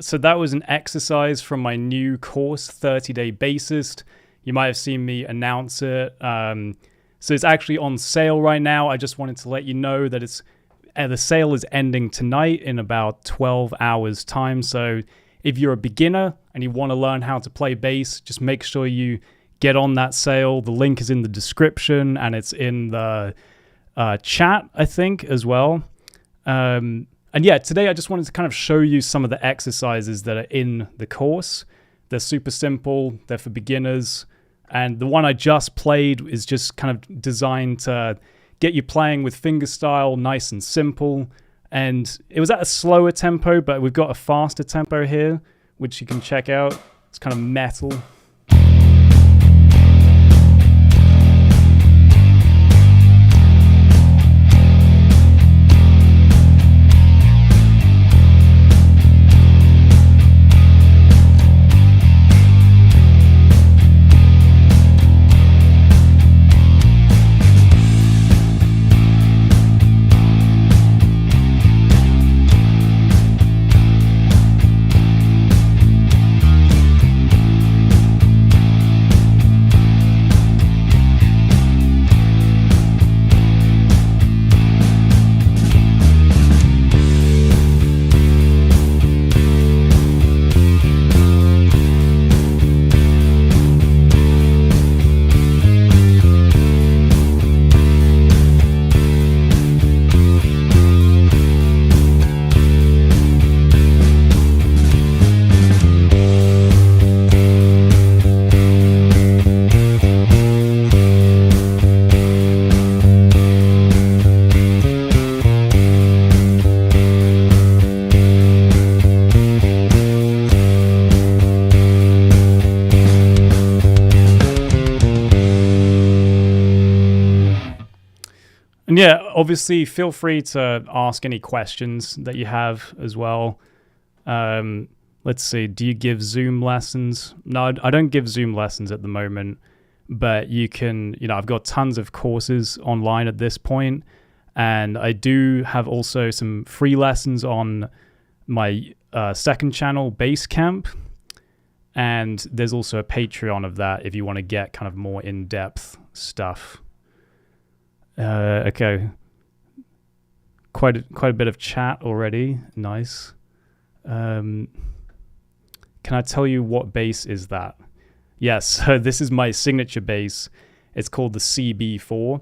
So that was an exercise from my new course, 30-Day Bassist. You might have seen me announce it. So it's actually on sale right now. I just wanted to let you know that the sale is ending tonight in about 12 hours time. So if you're a beginner and you want to learn how to play bass, just make sure you get on that sale. The link is in the description and it's in the chat, I think, as well. And yeah, today I just wanted to kind of show you some of the exercises that are in the course. They're super simple. They're for beginners. And the one I just played is just kind of designed to get you playing with fingerstyle, nice and simple. And it was at a slower tempo, but we've got a faster tempo here, which you can check out. It's kind of metal. And yeah, obviously feel free to ask any questions that you have as well. Let's see, do you give Zoom lessons? No, I don't give Zoom lessons at the moment, but you can, I've got tons of courses online at this point, and I do have also some free lessons on my second channel, Basecamp, and there's also a Patreon of that if you want to get kind of more in-depth stuff. Okay, quite a bit of chat already. Nice. Can I tell you what bass is that? Yes, so this is my signature bass. It's called the CB4.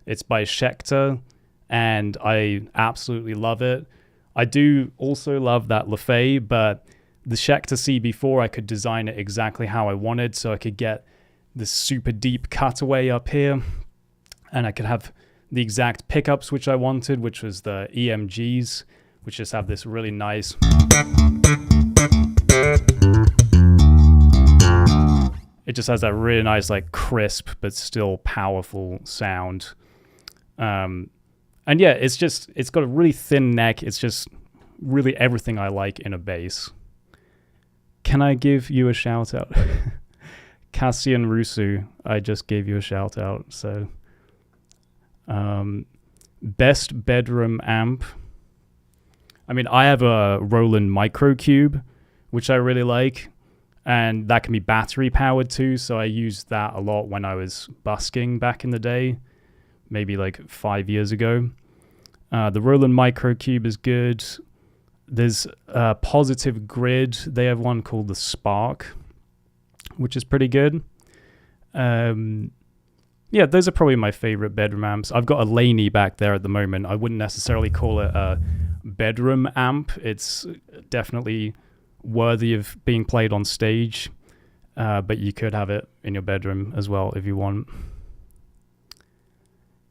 It's by Schecter, and I absolutely love it. I do also love that LaFay, but the Schecter CB4, I could design it exactly how I wanted, so I could get this super deep cutaway up here, and I could have the exact pickups which I wanted, which was the EMGs, which just have this really nice... It just has that really nice, like, crisp but still powerful sound. And yeah, it's got a really thin neck. It's just really everything I like in a bass. Can I give you a shout out? Cassian Rusu, I just gave you a shout out, so... best bedroom amp. I mean, I have a Roland Microcube, which I really like, and that can be battery powered too, so I used that a lot when I was busking back in the day, maybe like 5 years ago. The Roland Microcube is good. There's Positive Grid. They have one called the Spark, which is pretty good. Yeah, those are probably my favorite bedroom amps. I've got a Laney back there at the moment. I wouldn't necessarily call it a bedroom amp. It's definitely worthy of being played on stage, but you could have it in your bedroom as well if you want.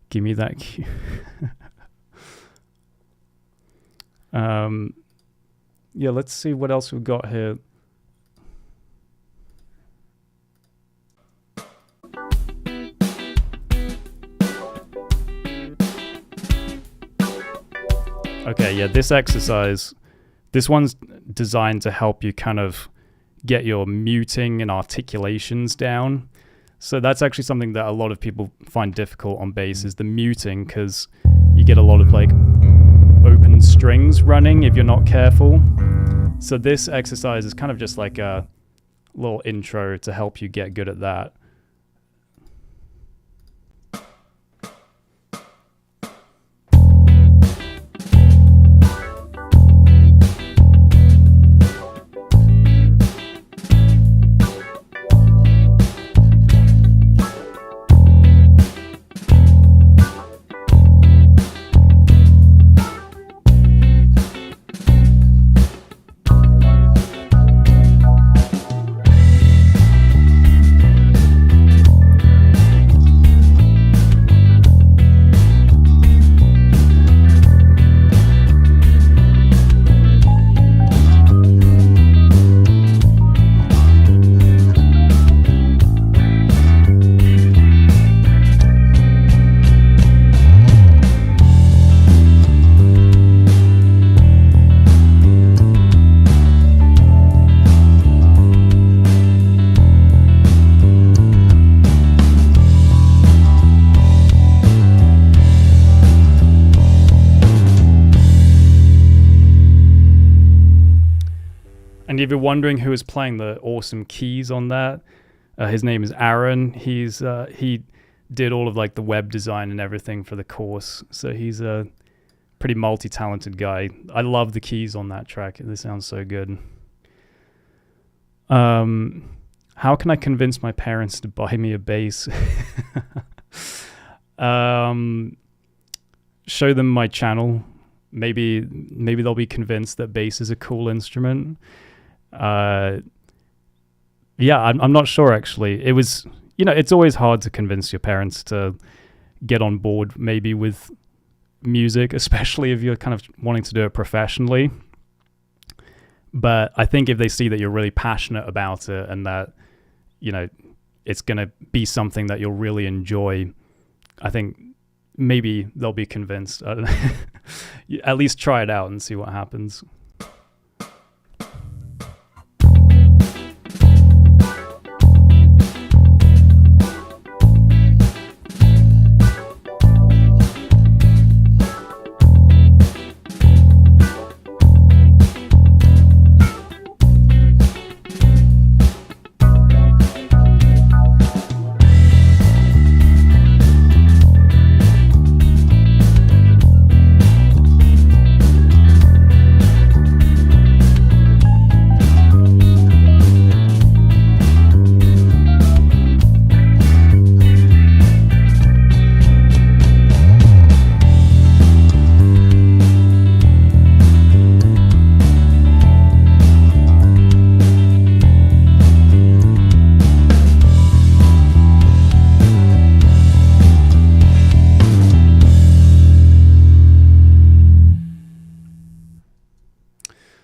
Give me that cue. Yeah, let's see what else we've got here. Okay, yeah, this exercise, this one's designed to help you kind of get your muting and articulations down. So that's actually something that a lot of people find difficult on bass, is the muting, because you get a lot of like open strings running if you're not careful. So this exercise is kind of just like a little intro to help you get good at that. And if you're wondering who is playing the awesome keys on that, his name is Aaron. He did all of like the web design and everything for the course. So he's a pretty multi-talented guy. I love the keys on that track. They sound so good. How can I convince my parents to buy me a bass? Show them my channel. Maybe they'll be convinced that bass is a cool instrument. Yeah, I'm not sure actually. It was, it's always hard to convince your parents to get on board maybe with music, especially if you're kind of wanting to do it professionally. But I think if they see that you're really passionate about it and that, it's going to be something that you'll really enjoy, I think maybe they'll be convinced. I don't know. At least try it out and see what happens.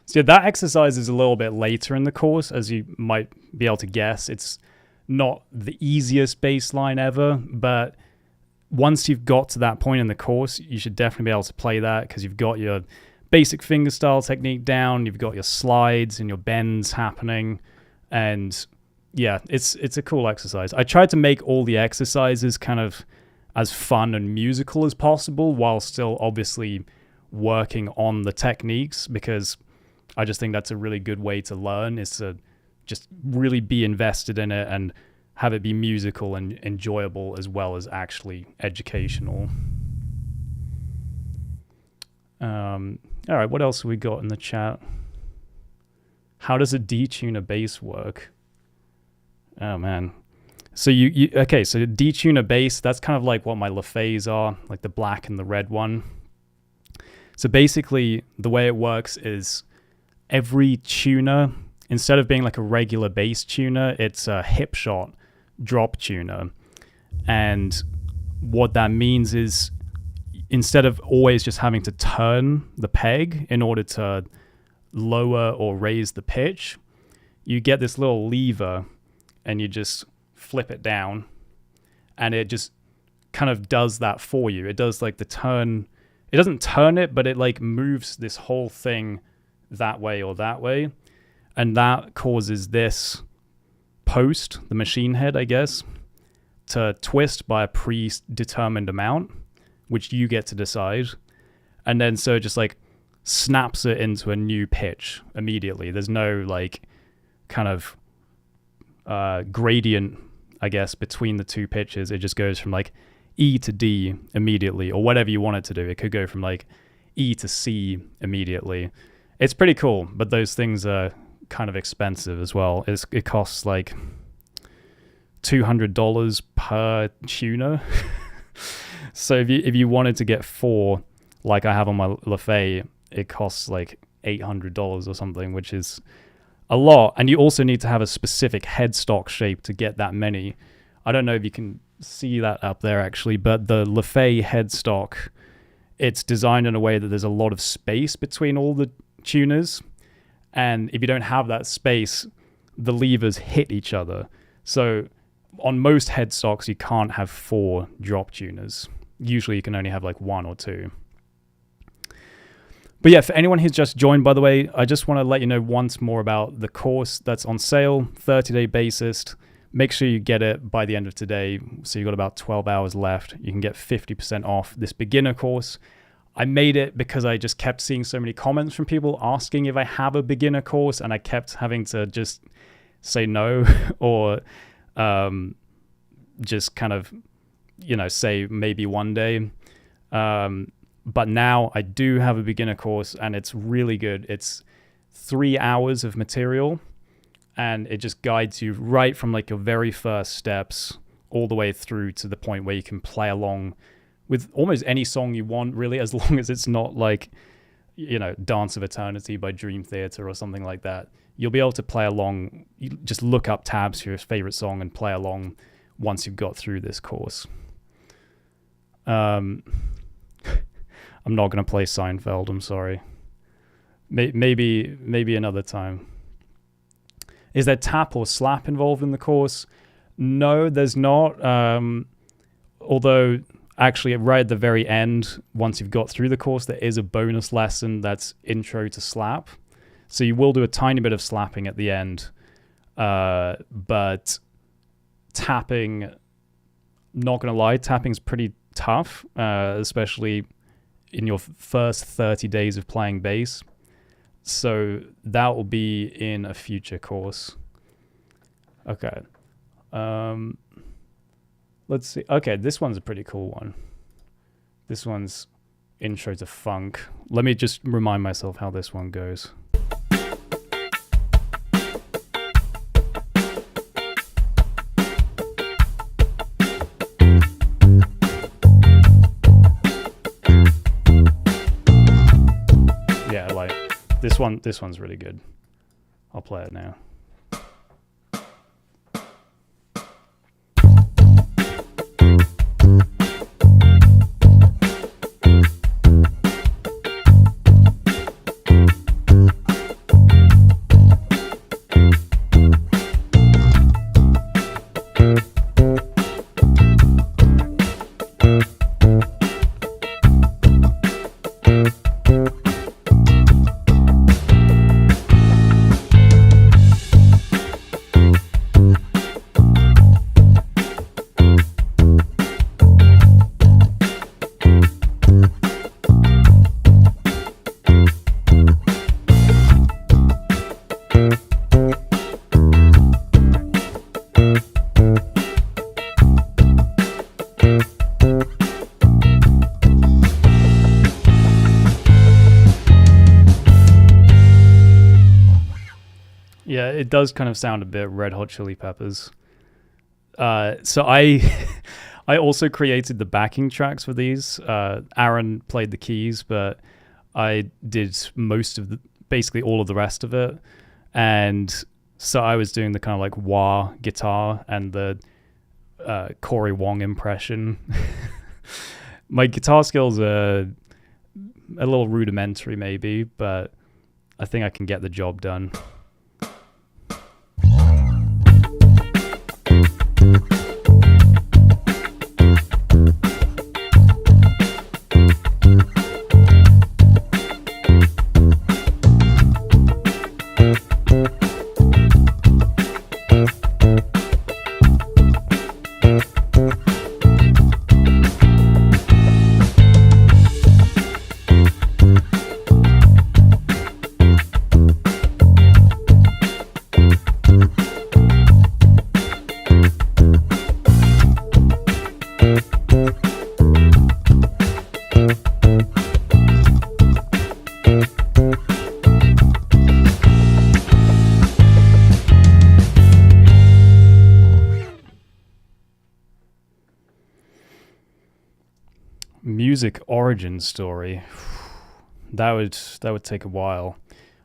So yeah, that exercise is a little bit later in the course, as you might be able to guess. It's not the easiest bass line ever, but once you've got to that point in the course, you should definitely be able to play that because you've got your basic fingerstyle technique down, you've got your slides and your bends happening, and yeah, it's a cool exercise. I tried to make all the exercises kind of as fun and musical as possible while still obviously working on the techniques, because I just think that's a really good way to learn, is to just really be invested in it and have it be musical and enjoyable as well as actually educational. All right, what else have we got in the chat? How does a detuner bass work? Oh man. So okay, so detuner bass, that's kind of like what my LaFays are, like the black and the red one. So basically the way it works is every tuner, instead of being like a regular bass tuner, it's a hip shot drop tuner. And what that means is instead of always just having to turn the peg in order to lower or raise the pitch, you get this little lever and you just flip it down and it just kind of does that for you. It does like the turn. It doesn't turn it, but it like moves this whole thing that way or that way. And that causes this post, the machine head, I guess, to twist by a predetermined amount, which you get to decide. And then so it just like snaps it into a new pitch immediately. There's no like kind of gradient, I guess, between the two pitches. It just goes from like E to D immediately, or whatever you want it to do. It could go from like E to C immediately. It's pretty cool, but those things are kind of expensive as well. It costs like $200 per tuner. So if you wanted to get 4, like I have on my LaFay, it costs like $800 or something, which is a lot. And you also need to have a specific headstock shape to get that many. I don't know if you can see that up there actually, but the LaFay headstock, it's designed in a way that there's a lot of space between all the tuners. And if you don't have that space, the levers hit each other. So on most headstocks, you can't have 4 drop tuners. Usually you can only have like 1 or 2. But yeah, for anyone who's just joined, by the way, I just want to let you know once more about the course that's on sale, 30-day bassist. Make sure you get it by the end of today. So you've got about 12 hours left. You can get 50% off this beginner course. I made it because I just kept seeing so many comments from people asking if I have a beginner course, and I kept having to just say no or just kind of, say maybe one day. But now I do have a beginner course, and it's really good. It's 3 hours of material, and it just guides you right from like your very first steps all the way through to the point where you can play along with almost any song you want, really, as long as it's not like, Dance of Eternity by Dream Theater or something like that. You'll be able to play along. You just look up tabs for your favorite song and play along once you've got through this course. I'm not going to play Seinfeld, I'm sorry. Maybe another time. Is there tap or slap involved in the course? No, there's not. Although, actually, right at the very end, once you've got through the course, there is a bonus lesson that's intro to slap. So you will do a tiny bit of slapping at the end. But tapping, not going to lie, tapping's pretty tough, especially in your first 30 days of playing bass. So that will be in a future course. Okay. Let's see. Okay, this one's a pretty cool one. This one's intro to funk. Let me just remind myself how this one goes. This one's really good. I'll play it now. Yeah, it does kind of sound a bit Red Hot Chili Peppers. So I also created the backing tracks for these. Aaron played the keys, but I did basically all of the rest of it. And so I was doing the kind of like wah guitar and the Corey Wong impression. My guitar skills are a little rudimentary maybe, but I think I can get the job done. music origin story. That would take a while.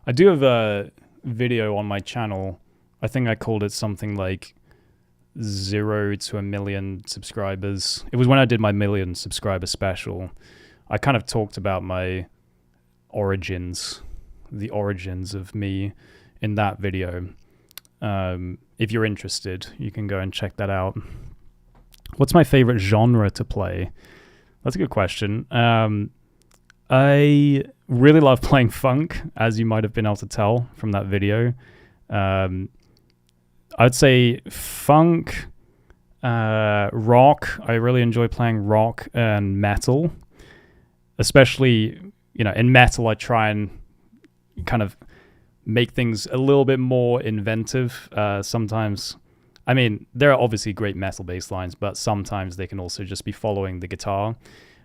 I do have a video on my channel. I think I called it something like 0 to 1 million subscribers. It was when I did my 1,000,000 subscriber special. I kind of talked about my origins, the origins of me in that video. If you're interested, you can go and check that out. What's my favorite genre to play? That's a good question. I really love playing funk, as you might have been able to tell from that video. I'd say funk, rock. I really enjoy playing rock and metal. Especially, in metal, I try and kind of make things a little bit more inventive. Sometimes, there are obviously great metal bass lines, but sometimes they can also just be following the guitar.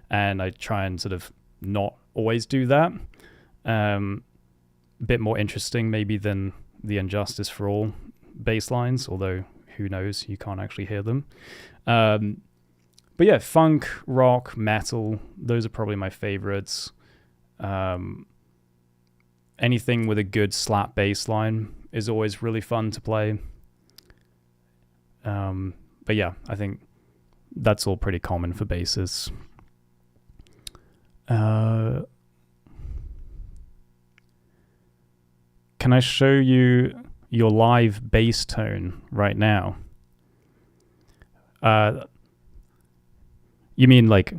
And I try and sort of not always do that. A bit more interesting maybe than the Injustice for All bass lines, although who knows, you can't actually hear them. But yeah, funk, rock, metal, those are probably my favorites. Anything with a good slap bass line is always really fun to play. But yeah, I think that's all pretty common for basses. Can I show you your live bass tone right now? You mean like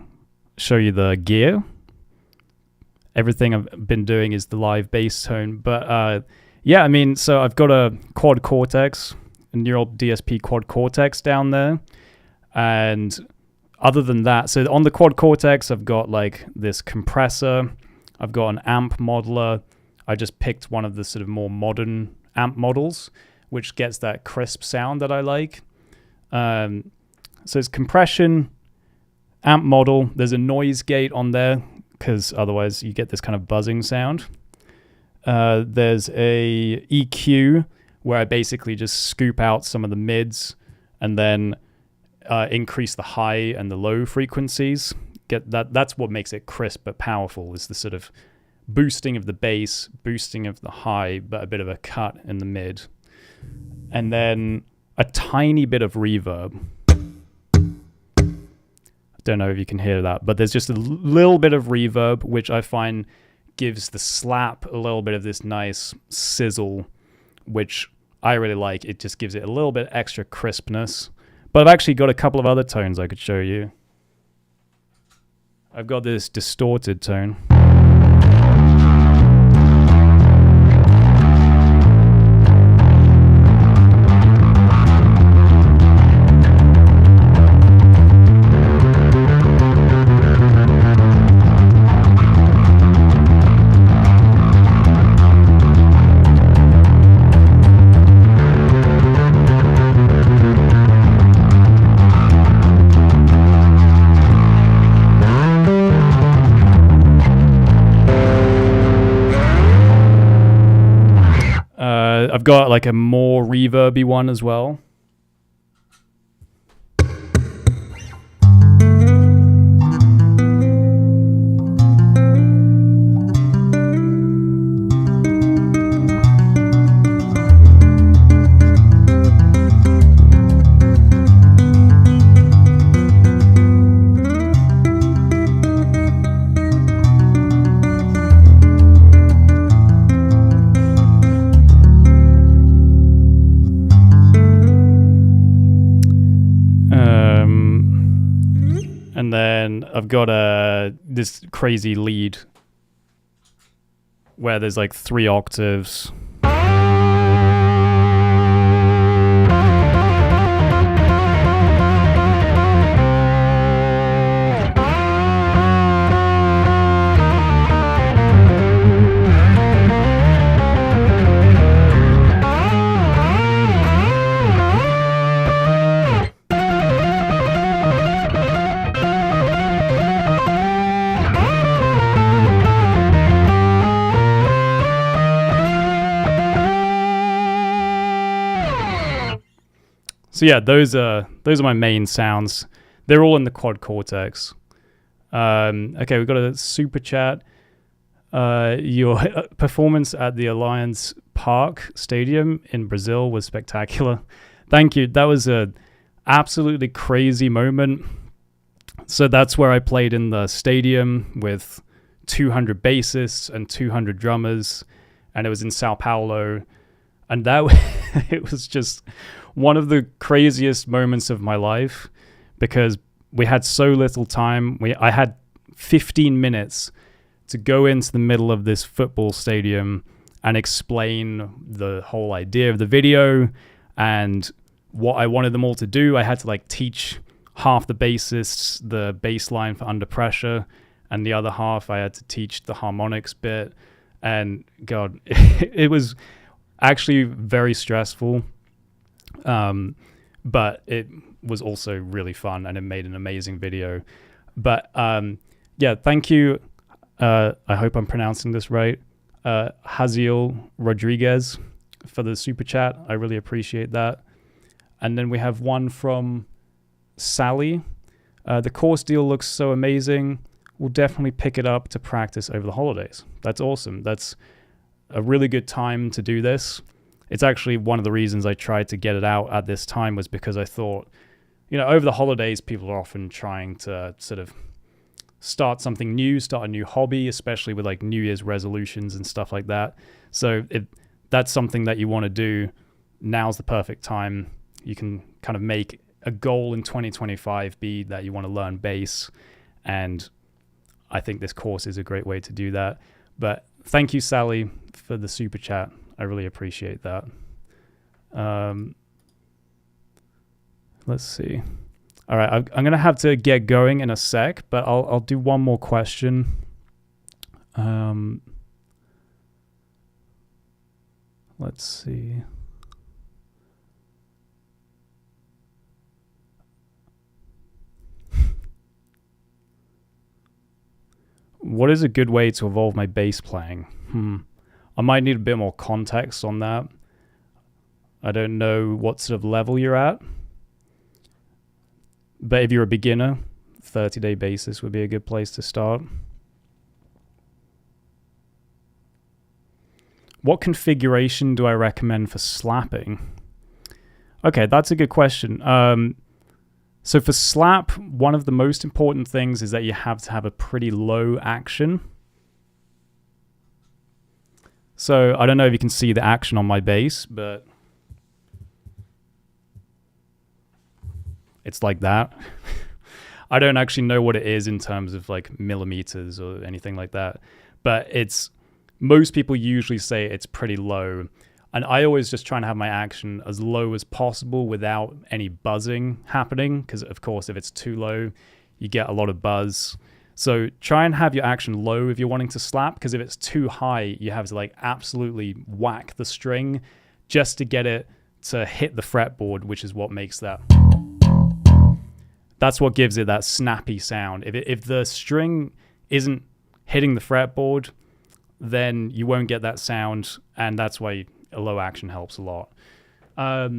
show you the gear? Everything I've been doing is the live bass tone. But yeah, so I've got a quad cortex, a neural DSP quad cortex down there. And other than that, so on the quad cortex, I've got like this compressor. I've got an amp modeler. I just picked one of the sort of more modern amp models, which gets that crisp sound that I like. So it's compression, amp model. There's a noise gate on there, because otherwise you get this kind of buzzing sound. There's a EQ, where I basically just scoop out some of the mids and then increase the high and the low frequencies. That's what makes it crisp but powerful, is the sort of boosting of the bass, boosting of the high, but a bit of a cut in the mid. And then a tiny bit of reverb. I don't know if you can hear that, but there's just a little bit of reverb, which I find gives the slap a little bit of this nice sizzle, which I really like. It just gives it a little bit extra crispness. But I've actually got a couple of other tones I could show you. I've got this distorted tone. I've got like a more reverby one as well. And then I've got this crazy lead where there's like 3 octaves. So yeah, those are my main sounds. They're all in the quad cortex. Okay, we've got a super chat. Your performance at the Alliance Park Stadium in Brazil was spectacular. Thank you. That was a absolutely crazy moment. So that's where I played in the stadium with 200 bassists and 200 drummers, and it was in Sao Paulo. And that it was just one of the craziest moments of my life because we had so little time. I had 15 minutes to go into the middle of this football stadium and explain the whole idea of the video and what I wanted them all to do. I had to teach half the bassists the bass line for Under Pressure, and the other half I had to teach the harmonics bit. And God, it was actually very stressful, but it was also really fun, and it made an amazing video. But yeah, thank you. I hope I'm pronouncing this right. Haziel Rodriguez for the super chat. I really appreciate that. And then we have one from Sally. The course deal looks so amazing. We'll definitely pick it up to practice over the holidays. That's awesome. That's a really good time to do this. It's actually one of the reasons I tried to get it out at this time was because I thought, over the holidays, people are often trying to sort of start something new, start a new hobby, especially with New Year's resolutions and stuff like that. So if that's something that you want to do, now's the perfect time. You can kind of make a goal in 2025 be that you want to learn bass, and I think this course is a great way to do that. But thank you, Sally, for the super chat. I really appreciate that. Let's see. All right, I'm going to have to get going in a sec, but I'll do one more question. Let's see. What is a good way to evolve my bass playing? I might need a bit more context on that. I don't know what sort of level you're at. But if you're a beginner, 30-day basis would be a good place to start. What configuration do I recommend for slapping? Okay, that's a good question. So for slap, one of the most important things is that you have to have a pretty low action. So I don't know if you can see the action on my bass, but it's like that. I don't actually know what it is in terms of millimeters or anything like that, but most people usually say it's pretty low. And I always just try and have my action as low as possible without any buzzing happening, because of course if it's too low, you get a lot of buzz. So try and have your action low if you're wanting to slap, because if it's too high, you have to absolutely whack the string just to get it to hit the fretboard, which is what makes that. That's what gives it that snappy sound. If the string isn't hitting the fretboard, then you won't get that sound, and that's why a low action helps a lot. But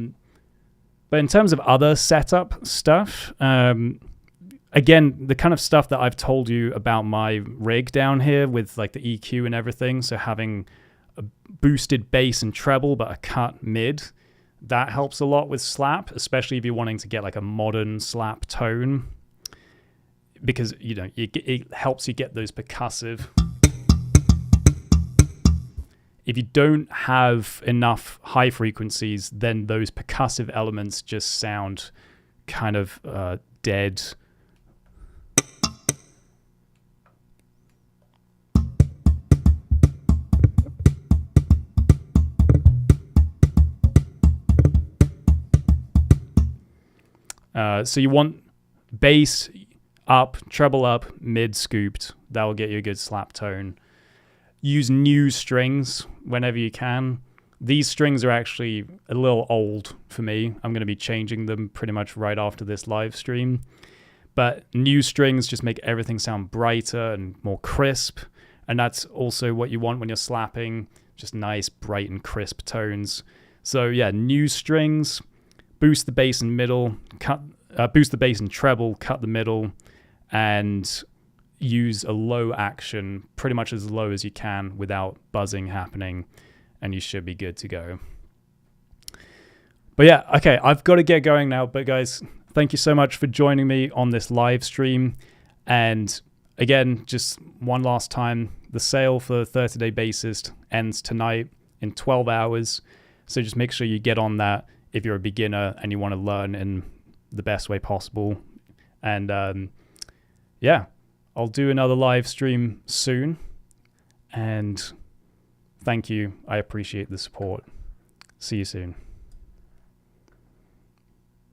in terms of other setup stuff, again, the kind of stuff that I've told you about my rig down here with the EQ and everything, so having a boosted bass and treble but a cut mid, that helps a lot with slap, especially if you're wanting to get a modern slap tone, because it helps you get those percussive. If you don't have enough high frequencies, then those percussive elements just sound kind of dead. So you want bass up, treble up, mid scooped. That will get you a good slap tone. Use new strings whenever you can. These strings are actually a little old for me. I'm going to be changing them pretty much right after this live stream. But new strings just make everything sound brighter and more crisp. And that's also what you want when you're slapping. Just nice, bright and crisp tones. So yeah, new strings, boost the bass and middle, boost the bass and treble, cut the middle, and use a low action, pretty much as low as you can without buzzing happening, and you should be good to go. But yeah, okay, I've got to get going now. But guys, thank you so much for joining me on this live stream. And again, just one last time, the sale for 30-day bassist ends tonight in 12 hours. So just make sure you get on that if you're a beginner and you want to learn in the best way possible. And yeah, I'll do another live stream soon. And thank you. I appreciate the support. See you soon.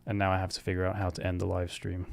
And now I have to figure out how to end the live stream.